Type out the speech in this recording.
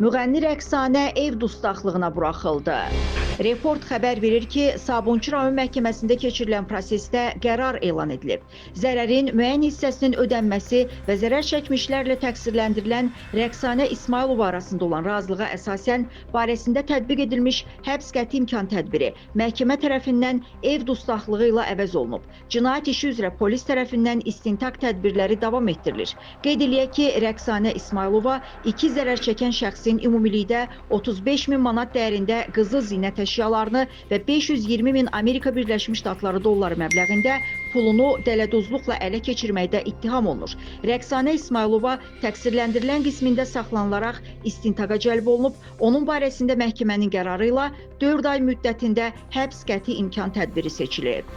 Müğənni Rəqsanə ev dustaqlığına buraxıldı. Report xəbər verir ki, Sabunçu rayon məhkəməsində keçirilən prosesdə qərar elan edilib. Zərərin müəyyən hissəsinin ödənməsi və zərər çəkmişlərlə təqsirləndirilən Rəqsanə İsmailova arasında olan razılığa əsasən barəsində tətbiq edilmiş həbs qəti imkan tədbiri məhkəmə tərəfindən ev dustaqlığı ilə əvəz olunub. Cinayət işi üzrə polis tərəfindən istintaq tədbirləri davam etdirilir. Qeyd eləyək ki, Rəqsanə İsmailova iki zərər çəkən şəxsin ümumilikdə 35 min manat dəyərində qızıl zinət əşyalarını və 520 min Amerika Birləşmiş Ştatları dolları məbləğində pulunu dələduzluqla ələ keçirməkdə ittiham olunur. Rəqsanə İsmailova təqsirləndirilən qismində saxlanılaraq istintaqa cəlb olunub. Onun barəsində məhkəmənin qərarı ilə 4 ay müddətində həbs qəti imkan tədbiri seçilib.